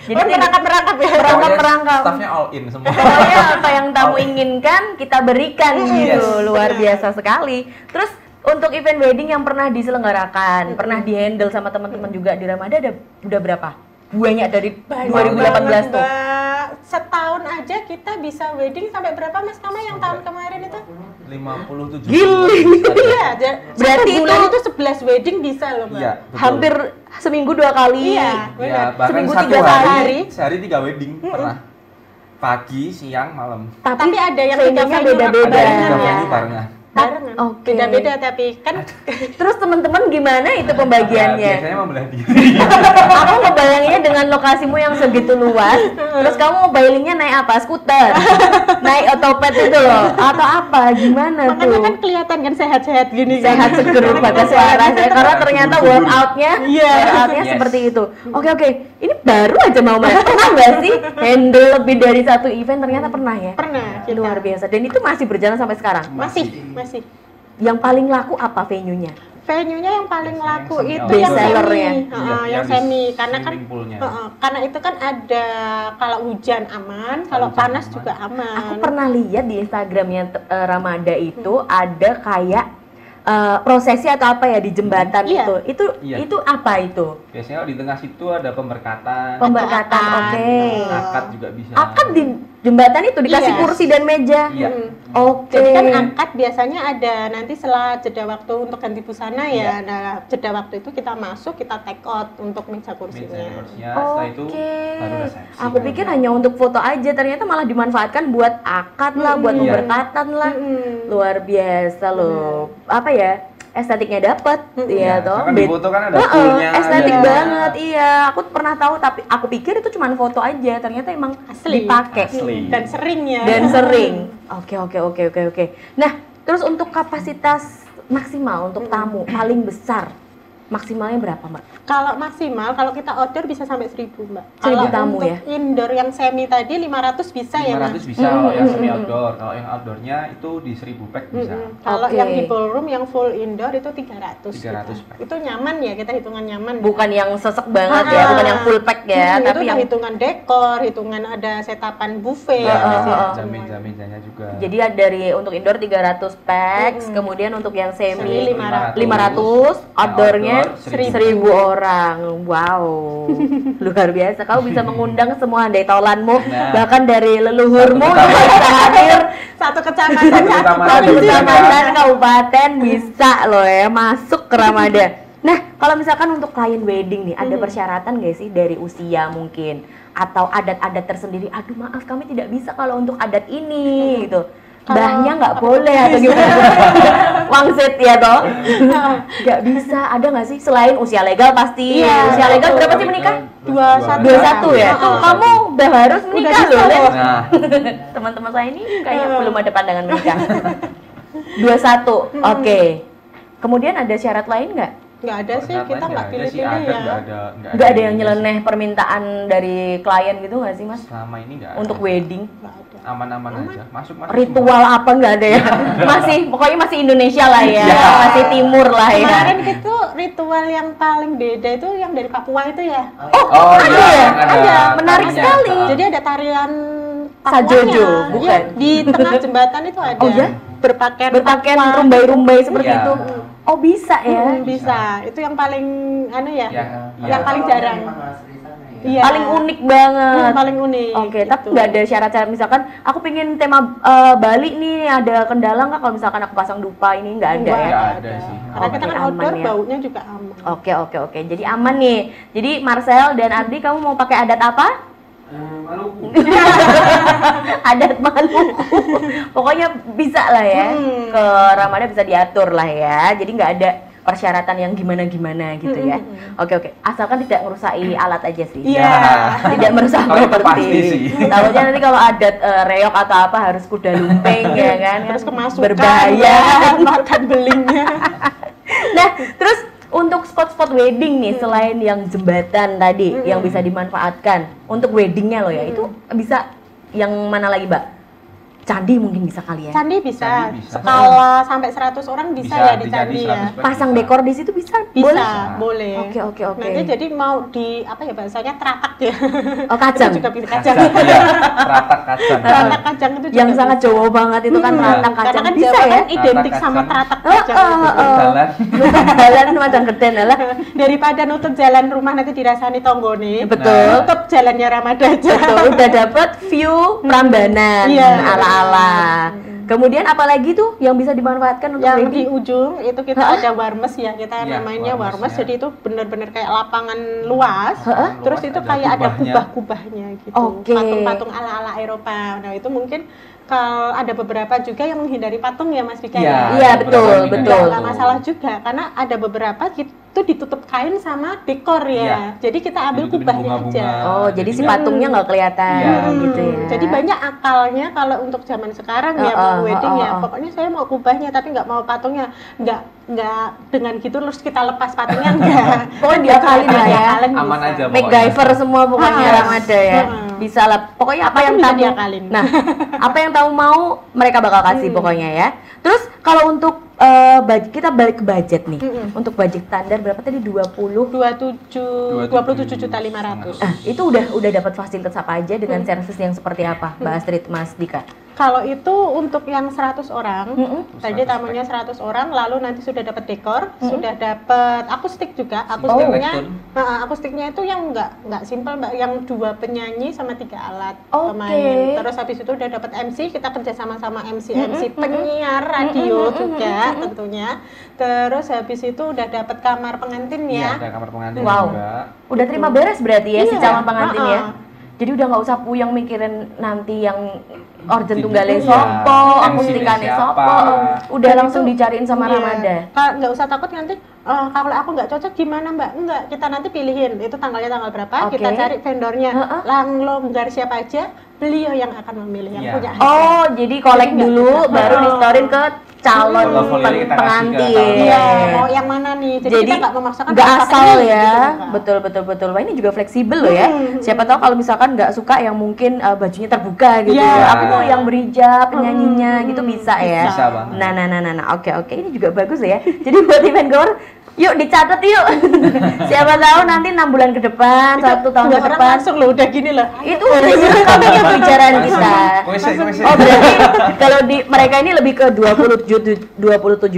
Jadi merangkap ya. merangkap. Staffnya all in semua. Pokoknya apa yang tamu inginkan kita berikan gitu. Yes. Luar biasa sekali. Terus untuk event wedding yang pernah diselenggarakan, pernah dihandle sama teman-teman juga di Ramadan udah berapa? Banyak dari 2018 tuh. Mbak. Setahun aja kita bisa wedding sampai berapa Mas Kama yang tahun kemarin itu? 57. Giling. Iya, Berarti satu bulan itu- itu 11 wedding bisa loh Mbak. Iya, betul. Hampir seminggu 2 kali. Iya, Ya, benar. bahkan Seminggu satu 3 hari, kali. sehari 3 wedding pernah. Pagi, siang, malam. Tapi ada yang venue-nya tiga venue beda-beda. Ada yang ya. 3 venue barengan. barengan. Oke. Beda-beda tapi kan Terus teman-teman gimana itu Ya, pembagiannya? biasanya membelah diri. Aku ngebayanginnya dengan lokasimu yang segitu luas, terus kamu mobilingnya naik apa? Skuter? Naik otopet itu loh? Atau apa? Gimana makanya kan tuh? kelihatan kan sehat-sehat gini kan. Sehat seger batas suara saya, karena ternyata workoutnya workoutnya Yes. seperti itu. Oke, ini baru aja mau mas. Pernah nggak sih handle lebih dari satu event? Ternyata pernah ya? Pernah kita. Luar biasa. Dan itu masih berjalan sampai sekarang. Masih. Yang paling laku apa venue-nya? Venue-nya yang paling laku semi itu Best yang seller semi. ya? Yang yang semi karena kan swimming poolnya. karena itu kan ada kalau hujan aman, kalau hujan panas aman. juga aman. Aku pernah lihat di Instagramnya Ramada itu ada kayak prosesi atau apa ya di jembatan Iya. itu Iya. itu apa itu? Biasanya di tengah situ ada pemberkatan, Pemberkatan, akad. oke. akad juga bisa. Akad di jembatan itu dikasih Iya. kursi dan meja. Iya. Oke. Jadi kan akad biasanya ada nanti setelah jeda waktu untuk ganti busana ya. Iya. Nah, jeda waktu itu kita masuk, kita take out untuk meja Meja kursinya. kursinya, setelah itu Oke. baru resepsi. Aku pikir hanya untuk foto aja, ternyata malah dimanfaatkan buat akad lah, buat Iya. pemberkatan lah. Luar biasa loh. Apa ya? Estetiknya dapat, ya toh. Kan di foto kan ada Heeh, poolnya, estetik ada- banget, iya. Aku pernah tahu, tapi aku pikir itu cuma foto aja. Ternyata emang Asli. dipakai Asli. Dan sering ya. dan sering. Oke. Nah, terus untuk kapasitas maksimal untuk tamu paling besar, maksimalnya berapa, Mbak? Kalau maksimal, kalau kita outdoor bisa sampai 1000 Mbak. 1000 Kalau tamu untuk ya? indoor yang semi tadi 500 bisa ya Mas? 500 bisa kalau yang semi outdoor. Kalau yang outdoornya itu di 1000 pack bisa. Kalau Oke. yang di ballroom yang full indoor itu 300. 300 kita. Pak. Itu nyaman ya, kita hitungan nyaman. Bukan yang sesek banget ya, bukan yang full pack ya, itu tapi udah yang hitungan dekor, hitungan ada setapan buffet. Ya, ada meja-mejanya juga. jadi dari untuk indoor 300 packs, kemudian untuk yang semi Semi 500, outdoornya weddingnya Senior, 1000 orang. Wow, luar biasa. Kau bisa mengundang semua andai tolanmu, Nah. bahkan dari leluhurmu Satu bisa hadir. Satu kecamatan, satu kecamatan. Satu provinsi. kecamatan, kabupaten bisa loh ya masuk ke Ramada. Nah, kalau misalkan untuk klien wedding nih, ada persyaratan gak sih dari usia mungkin? Atau adat-adat tersendiri, aduh maaf kami tidak bisa kalau untuk adat ini gitu. Mbahnya nggak boleh atau gimana? Wangsit ya toh? Nggak bisa, ada nggak sih? Selain usia legal pasti. Iya, Usia legal betul. berapa sih menikah? 21. 21 ya? Kamu udah harus menikah bisa loh, Len. loh. Nah, Teman-teman saya ini kayak belum ada pandangan menikah. 21, oke. Kemudian ada syarat lain nggak? Nggak ada sih, kita nggak pilih-pilih ya. Nggak ada yang nyeleneh permintaan dari klien gitu nggak sih mas? Selama ini nggak ada. Untuk wedding? Nggak ada. Aman-aman aja. Masuk Ritual apa nggak ada ya? Masih, pokoknya masih Indonesia lah ya, Iya. masih timur lah ya. Kemarin itu ritual yang paling beda itu yang dari Papua itu ya. Oh, ada iya, ya? Ada. Menarik tarinya. sekali. Jadi ada tarian Sajojo, Papuanya. bukan? Iya, di tengah jembatan itu ada. Oh ya? Berpakaian Berpakaian Papua. rumbai-rumbai seperti Iya. itu. Oh bisa ya? Bisa. Itu yang paling anu ya. Ya, Yang iya. paling jarang. Iya. Paling unik banget. Paling unik. Oke, gitu. tapi nggak ada syarat-syarat misalkan aku pengen tema Bali nih, ada kendala nggak kalau misalkan aku pasang dupa ini nggak ada Nggak ya? Nggak ada sih. Karena kita Oke, kan outdoor, aman ya. baunya juga aman. Oke. Jadi aman nih. Jadi Marcel dan Ardi, kamu mau pakai adat apa? Maluku. Adat Maluku. Pokoknya bisa lah ya. Ke Ramada bisa diatur lah ya. Jadi nggak ada persyaratan yang gimana-gimana gitu ya. Oke. Asalkan tidak merusai alat aja sih. Iya. Tidak merusak Kalau itu properti. pasti sih. Takutnya nanti kalau adat reok atau apa harus kuda lumping ya kan. Terus kemasukan. Berbahaya. ya, makan belingnya. Nah, terus untuk spot-spot wedding nih selain yang jembatan tadi yang bisa dimanfaatkan untuk weddingnya loh ya, itu bisa yang mana lagi, Mbak? Candi mungkin bisa kali ya. Candi bisa. Candi bisa. Skala sampai 100 orang bisa, ya di candi ya. Pasang dekor di situ bisa? Bisa, boleh. Oke. Nanti jadi mau di apa ya bahasanya teratak ya. Oh, kacang. Itu juga bisa kacang. Kacang, iya. Teratak kacang. Teratak kacang itu juga Yang bisa. sangat Jawa banget itu kan teratak Karena kacang. kan Bisa Jawa ya? kan identik Teratak sama kacang. teratak kacang. Jalan. Jalan macam geden lah. Daripada nutup jalan rumah nanti dirasani tonggone. Betul. Tutup jalannya Ramada aja. Betul, udah dapet view Prambanan Iya. ala-ala. Kemudian apalagi tuh yang bisa dimanfaatkan untuk Yang di wedding? ujung itu kita ada warmes ya, kita Iya, namanya warmes, warmes, ya. jadi itu bener-bener kayak lapangan luas. Terus Luas, itu ada kayak ada kubahnya. kubah-kubahnya gitu. Oke. Patung-patung ala-ala Eropa. Nah, itu mungkin kalau ada beberapa juga yang menghindari patung ya Mas Vika. Iya, Iya, ada betul, beberapa betul. Nggak masalah juga karena ada beberapa itu ditutup kain sama dekor ya. Iya. Jadi kita ambil Ditutupin kubahnya bunga-bunga. aja. Oh, jadi si patungnya nggak kelihatan Iya. gitu ya. Jadi banyak akalnya kalau untuk zaman sekarang ya mau wedding ya. Pokoknya saya mau kubahnya tapi nggak mau patungnya. Nggak dengan gitu terus kita lepas patungnya enggak. Pokoknya diakalin lah ya. Diakalin Aman bisa. aja. MacGyver semua pokoknya Ah, Ramada ya. Bisa lah. Pokoknya apa Apapun yang bisa tamu diakalin. Nah, apa yang tamu mau mereka bakal kasih pokoknya ya. Terus kalau untuk kita balik ke budget nih. Untuk budget standar berapa tadi? 27.500. Itu udah dapat fasilitas apa aja dengan service yang seperti apa, Mbak Astrid, Mas Dika? Kalau itu untuk yang 100 orang, tadi 100 tamunya 100 orang, lalu nanti sudah dapat dekor, sudah dapat akustik juga. Akustiknya, akustiknya itu yang nggak simpel Mbak, yang 2 penyanyi sama 3 alat pemain. Terus habis itu udah dapat MC, kita kerja sama MC penyiar radio juga tentunya. Terus habis itu udah dapat kamar pengantin Iya, ya. ada kamar pengantin Wow. juga. Udah terima beres berarti ya si Iya, calon pengantin ya. Jadi udah nggak usah puyang mikirin nanti yang organ tunggalnya Iya, sopo, MC-nya akustikannya siapa. sopo, udah Dan langsung itu- dicariin sama Iya. Ramada. Nggak usah takut nanti kalau aku nggak cocok gimana Mbak? Enggak, kita nanti pilihin itu tanggalnya tanggal berapa, Oke. kita cari vendornya. Longgar siapa aja, beliau yang akan memilih yang Iya. punya. Oh, jadi kolek Jadi nggak dulu kita- baru distorin ke calon Portofolio kita kasih ke pengantin. Iya, mau yang mana nih? Jadi, kita nggak memaksakan nggak harus pakai asal ini, ya. gitu, nggak. Betul. Wah, ini juga fleksibel loh ya. Siapa tahu kalau misalkan nggak suka yang mungkin bajunya terbuka gitu. Iya. Aku mau yang berhijab, penyanyinya gitu bisa ya. Bisa banget. Nah. Oke. Ini juga bagus ya. Jadi buat event goer, yuk dicatat yuk. Siapa tahu nanti 6 bulan ke depan, 1 tahun ke 2 orang depan. langsung loh udah gini loh. Itu udah direkam ya pembicaraan kita. Wes. Oh berarti kalau di mereka ini lebih ke 20, 27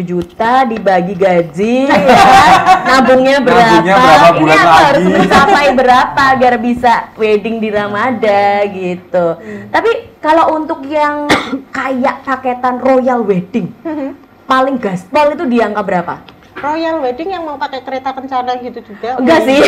juta dibagi gaji, ya kan? Nabungnya berapa? Nabungnya berapa Ini bulan aku harus lagi? mencapai berapa agar bisa wedding di Ramada gitu. Tapi kalau untuk yang kayak paketan royal wedding, paling gaspol itu di angka berapa? Royal wedding yang mau pakai kereta kencana gitu juga. Enggak sih.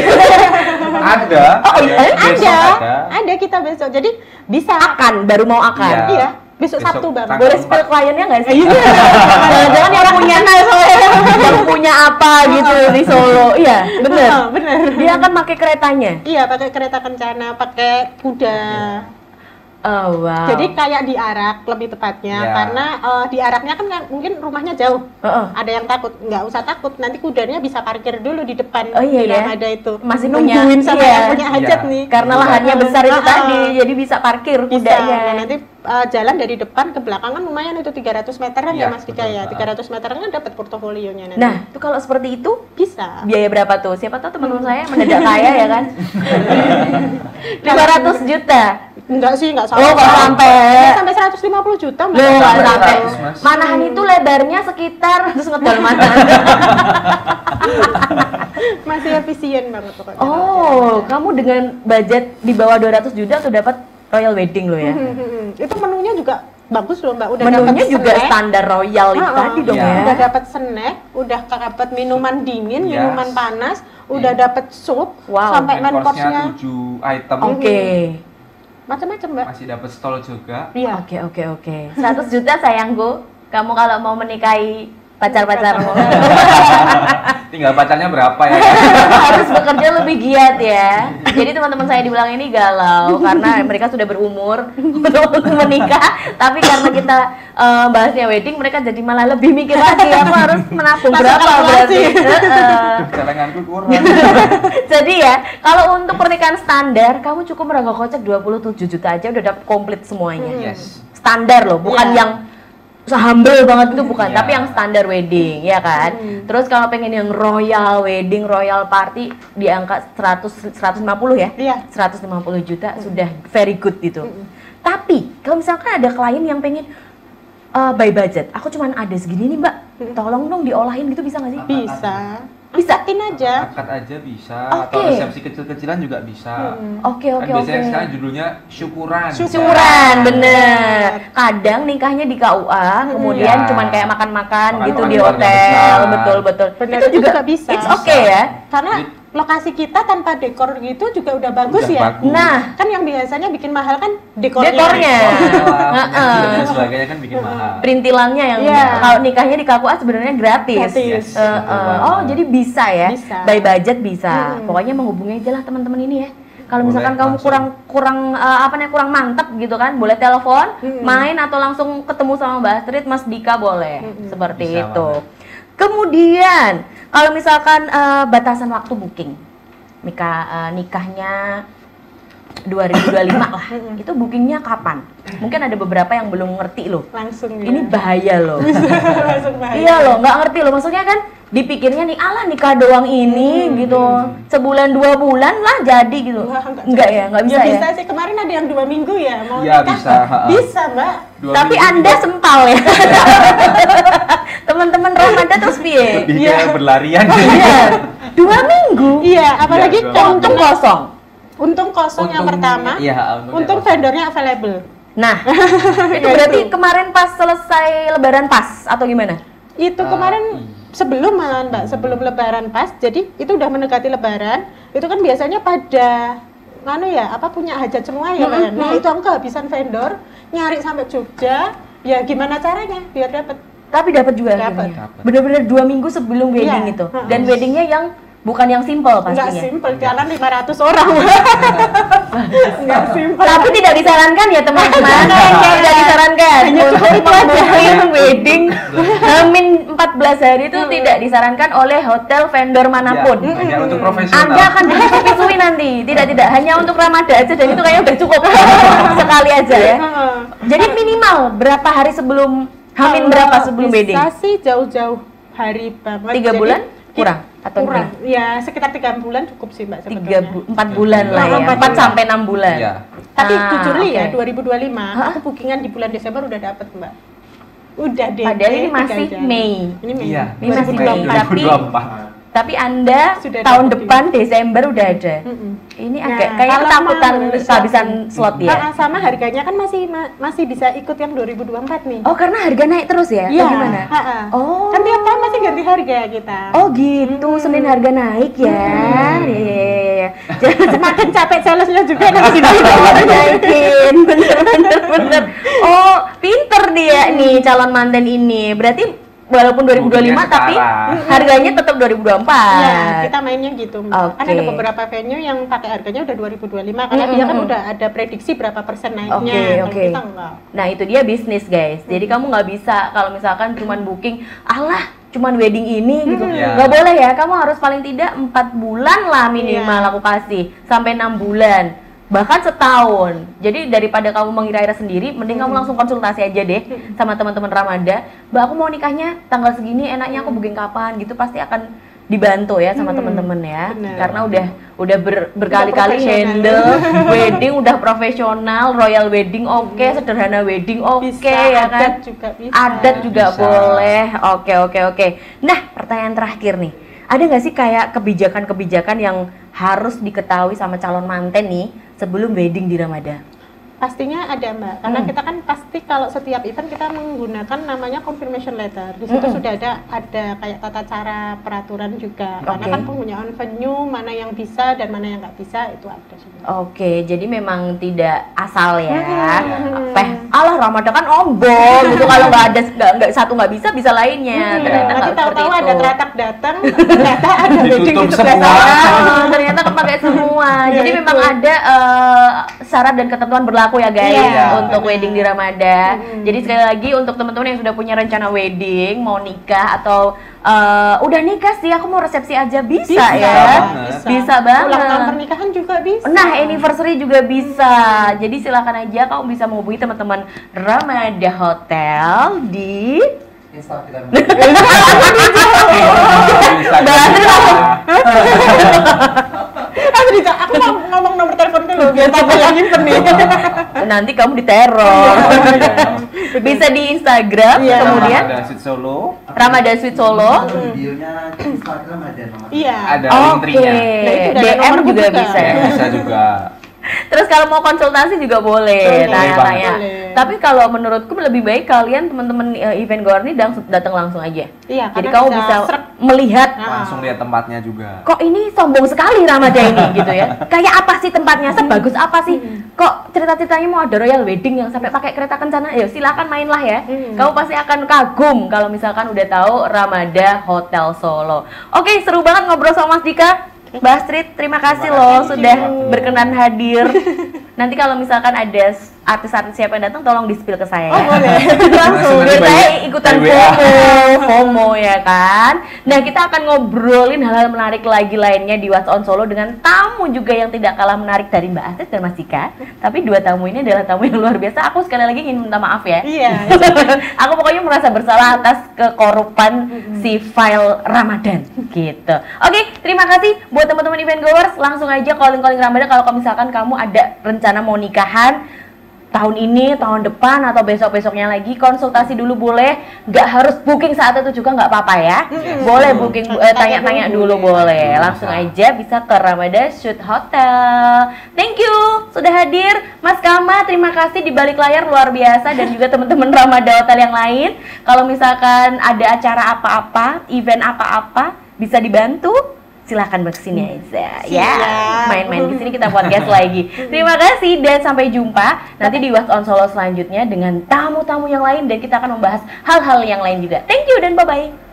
Ada. Oh, iya? Besok Ada kita besok. Jadi bisa. Baru mau akan. Iya. Iya, besok Sabtu Besok Bang. tanggal Boleh spill kliennya nggak sih? Jangan-jangan yang punya yang punya apa gitu di Solo. Iya, bener. Bener. Dia akan pakai keretanya. Iya, pakai kereta kencana, pakai kuda. Oh wow. Jadi kayak diarak lebih tepatnya, Ya. karena diaraknya kan mungkin rumahnya jauh. Heeh. Ada yang takut, nggak usah takut. Nanti kudanya bisa parkir dulu di depan Oh, iya di ya? Ramada itu. Masih punya- nungguin sama iya. yang punya hajat Iya. nih. Karena lahannya besar itu tadi, jadi bisa parkir Bisa. kudanya. Nah, nanti jalan dari depan ke belakang kan lumayan itu 300 meteran Iya, ya Mas Dika betul, ya. Pak. 300 meteran kan dapat portofolionya nanti. Nah, itu kalau seperti itu bisa. biaya berapa tuh? Siapa tahu teman-teman saya mendadak kaya ya kan? 500 juta. Enggak sih, enggak Oh, nggak sampai. Sampai 150 juta Mbak. Loh, nggak Sampai sampai. 100, Mas. Manahan itu lebarnya sekitar terus ngedol mana? Masih efisien banget pokoknya. Oh, kamu dengan budget di bawah 200 juta tuh dapat royal wedding lo ya? Itu menunya juga bagus loh Mbak. Udah Menunya dapat juga snack. standar royal itu Ah, tadi dong iya. ya. Udah dapat snack, udah dapat minuman dingin, Yes. minuman panas, udah dapat sup, Wow. sampai main course-nya 7 item. Oke. macam-macam Mbak. Masih dapat stall juga. Iya. Oke. 100 juta sayangku. Kamu kalau mau menikahi pacar-pacarmu Tinggal pacarnya berapa ya? harus bekerja lebih giat ya. Jadi teman-teman saya di belakang ini galau karena mereka sudah berumur untuk menikah, tapi karena kita bahasnya wedding, mereka jadi malah lebih mikir lagi. Aku harus menabung Masuk berapa kalkulasi. berarti. Aduh, celenganku kurang. Jadi ya, kalau untuk pernikahan standar, kamu cukup merogoh kocek 27 juta aja udah dapat komplit semuanya. Yes. Standar loh, bukan Iya. yang humble banget itu bukan, Iya. tapi yang standar wedding, ya kan? Terus kalau pengen yang royal wedding, royal party di angka 150 ya? Iya. 150 juta sudah very good gitu. Tapi kalau misalkan ada klien yang pengen by budget, aku cuman ada segini nih Mbak, tolong dong diolahin gitu, bisa nggak sih? Bisa. Bisa. Angkatin aja. Akad aja bisa, Oke. atau resepsi kecil-kecilan juga bisa. Oke. Kan biasanya sekarang judulnya syukuran. Syukuran, bener. Kadang nikahnya di KUA, kemudian Iya. cuman kayak makan-makan gitu Makan-makan di keluarga hotel, besar. betul. Bener, Itu itu juga juga bisa. It's okay ya. Karena Jadi- lokasi kita tanpa dekor gitu juga udah bagus Udah ya. bagus. Nah, Kan yang biasanya bikin mahal kan dekornya. dekornya, Penyajian dan sebagainya kan bikin mahal. perintilannya yang Iya. kalau nikahnya di KUA sebenarnya gratis. Gratis. Yes, betul banget. Oh, jadi bisa ya. Bisa. By budget bisa. Pokoknya menghubungi aja lah teman-teman ini ya. Kalau Boleh, misalkan kamu langsung. kurang mantep gitu kan, boleh telepon, main atau langsung ketemu sama Mbak Astrid, Mas Dika boleh. Seperti Bisa itu. banget. Kemudian kalau misalkan batasan waktu booking, nikahnya 2025 lah, itu bookingnya kapan? Mungkin ada beberapa yang belum ngerti loh. Langsung ya. Ini bahaya loh. langsung bahaya. Iya loh, nggak ngerti loh. Maksudnya kan dipikirnya nih, alah nikah doang ini gitu, sebulan 2 bulan lah jadi gitu. Enggak ya, nggak bisa ya. Bisa sih, kemarin ada yang 2 minggu ya mau Iya, nikah. bisa, ha-ha. Bisa Mbak. 2 Tapi minggu Anda juga sempal ya. Teman-teman Ramadan terus piye? lebih kayak berlarian. Iya. 2 minggu. Iya, apalagi Iya, kalau Untung kosong. untung kosong yang pertama. Iya, Untung vendornya available. Nah, itu berarti kemarin pas selesai lebaran pas atau gimana? Itu kemarin sebelum malahan Mbak, sebelum lebaran pas. Jadi itu udah mendekati lebaran. Itu kan biasanya pada punya hajat semua ya Mbak. Nah, itu aku kehabisan vendor, nyari sampai Jogja. Ya gimana caranya biar dapat. Tapi dapat juga Dapat. akhirnya. Bener-bener 2 minggu sebelum wedding Iya. itu. Dan weddingnya yang bukan yang simple Enggak pastinya. simpel, jalan 500 orang. Enggak simpel. Tapi tidak disarankan ya teman-teman. Tidak disarankan untuk booking wedding Hamin 14 hari itu tidak disarankan oleh hotel vendor manapun. Ya, hanya untuk profesional. Anda akan disupi-supi nanti. Tidak, hanya untuk Ramadan aja dan itu kayaknya udah cukup sekali aja ya. Jadi minimal berapa hari sebelum Hamin berapa sebelum wedding? Bisa sih jauh-jauh hari banget. 3 Jadi, bulan kurang atau kurang. gimana? Ya, sekitar 3 bulan cukup sih Mbak sebetulnya. 4 bulan lah ya. 4 sampai 6 bulan. Iya. Tapi Ah, jujur nih ya, oke. 2025 aku bookingan di bulan Desember udah dapet Mbak. Udah deh. Padahal ini masih Mei. Ini Mei. Iya, Ini masih Mei, 2024. Tapi Anda Sudah tahun dapat depan Desember udah ada. Ini agak kayak kalau ketakutan mau, kehabisan slot ya. Sama harganya kan masih bisa ikut yang 2024 nih. Oh, karena harga naik terus ya? Iya. Atau gimana? Oh. Kan tiap tahun masih ganti harga kita. Oh gitu, Senin harga naik ya. Iya. Jangan semakin capek salesnya juga nanti Naikin, bener. Oh, pinter dia nih calon manten ini. Berarti walaupun 2025 tapi harganya tetap 2024. Iya, kita mainnya gitu. Kan Oke. ada beberapa venue yang pakai harganya udah 2025 karena dia kan udah ada prediksi berapa persen naiknya. Kalau Oke. kita enggak. Nah itu dia bisnis guys. Jadi kamu nggak bisa kalau misalkan cuman booking, alah cuman wedding ini gitu. Iya. Nggak boleh ya. Kamu harus paling tidak 4 bulan lah minimal aku kasih sampai 6 bulan. Bahkan setahun. Jadi daripada kamu mengira-ira sendiri, mending kamu langsung konsultasi aja deh sama teman-teman Ramada. Mbak, aku mau nikahnya tanggal segini, enaknya aku booking kapan gitu, pasti akan dibantu ya sama teman-teman ya. Benar. Karena udah berkali-kali profesional. handle wedding, udah profesional, royal wedding oke, sederhana wedding oke Bisa, ya kan. adat juga bisa. Adat juga Bisa. boleh. Oke. Nah, pertanyaan terakhir nih. Ada nggak sih kayak kebijakan-kebijakan yang harus diketahui sama calon manten nih sebelum wedding di Ramada? Pastinya ada Mbak, karena kita kan pasti kalau setiap event kita menggunakan namanya confirmation letter. Di situ sudah ada kayak tata cara peraturan juga. Karena Oke. kan penggunaan venue mana yang bisa dan mana yang nggak bisa itu ada semua. Oke, jadi memang tidak asal ya. Alah Ramada kan ombong gitu, kalau nggak ada nggak satu nggak bisa lainnya. Ternyata Nanti nggak seperti tahu-tahu ada itu. teratak datang, ternyata ada wedding Ditutup di sebelah semua. sana. Ternyata kepakai semua. Ya, Jadi itu. memang ada syarat dan ketentuan berlaku ya guys Iya, untuk benar. wedding di Ramada. Jadi sekali lagi untuk teman-teman yang sudah punya rencana wedding, mau nikah atau udah nikah sih, aku mau resepsi aja bisa ya. banget. Bisa banget. Ulang tahun pernikahan juga bisa. Nah, anniversary juga bisa. Jadi silakan aja kamu bisa menghubungi teman-teman Ramada Hotel di Instagram. Aku mau ngomong nomor telepon dulu biar tambah yang nyimpen nih. nanti kamu diteror. Bisa di Instagram, Iya. kemudian ada Sweet Solo, Ramada Sweet Solo. Videonya di Instagram ada nomor. Iya. ada Oke, link tree-nya. Nah, itu udah ada DM nomor juga juga. bisa. Ya, bisa juga. Terus kalau mau konsultasi juga boleh, Boleh tanya-tanya. banget. Boleh. Tapi kalau menurutku lebih baik kalian teman-teman event goer ini datang langsung aja. Iya, Jadi karena kamu bisa bisa srek. melihat Langsung lihat tempatnya juga. kok ini sombong sekali Ramada ini gitu ya. Kayak apa sih tempatnya? Sebagus apa sih? Kok cerita-ceritanya mau ada royal wedding yang sampai pakai kereta kencana? Ya silakan mainlah ya. Kamu pasti akan kagum kalau misalkan udah tahu Ramada Hotel Solo. Oke, seru banget ngobrol sama Mas Dika. Mbak Astrid, terima kasih loh sudah berkenan hadir. Nanti kalau misalkan ada artis-artis siapa yang datang, tolong di-spill ke saya ya. Langsung, biar saya ikutan FOMO ya kan. Nah, kita akan ngobrolin hal-hal menarik lagi lainnya di What's on Solo dengan tamu juga yang tidak kalah menarik dari Mbak Astrid dan Mas Dika. Tapi dua tamu ini adalah tamu yang luar biasa. Aku sekali lagi ingin minta maaf ya. Iya. Aku pokoknya merasa bersalah atas kekorupan si file Ramadan gitu. Oke, terima kasih buat teman-teman event goers. Langsung aja calling Ramadan kalau misalkan kamu ada rencana mau nikahan tahun ini, tahun depan, atau besok-besoknya lagi, konsultasi dulu boleh. Nggak harus booking saat itu juga nggak apa-apa ya. Boleh booking, tanya-tanya dulu boleh. Langsung aja bisa ke Ramada Shoot Hotel. Thank you sudah hadir, Mas Kama. Terima kasih di balik layar luar biasa, dan juga teman-teman Ramada Hotel yang lain. Kalau misalkan ada acara apa-apa, event apa-apa, bisa dibantu. Silahkan kesini aja ya, main-main di sini kita podcast lagi. Terima kasih dan sampai jumpa nanti di What's on Solo selanjutnya dengan tamu-tamu yang lain, dan kita akan membahas hal-hal yang lain juga. Thank you dan bye-bye.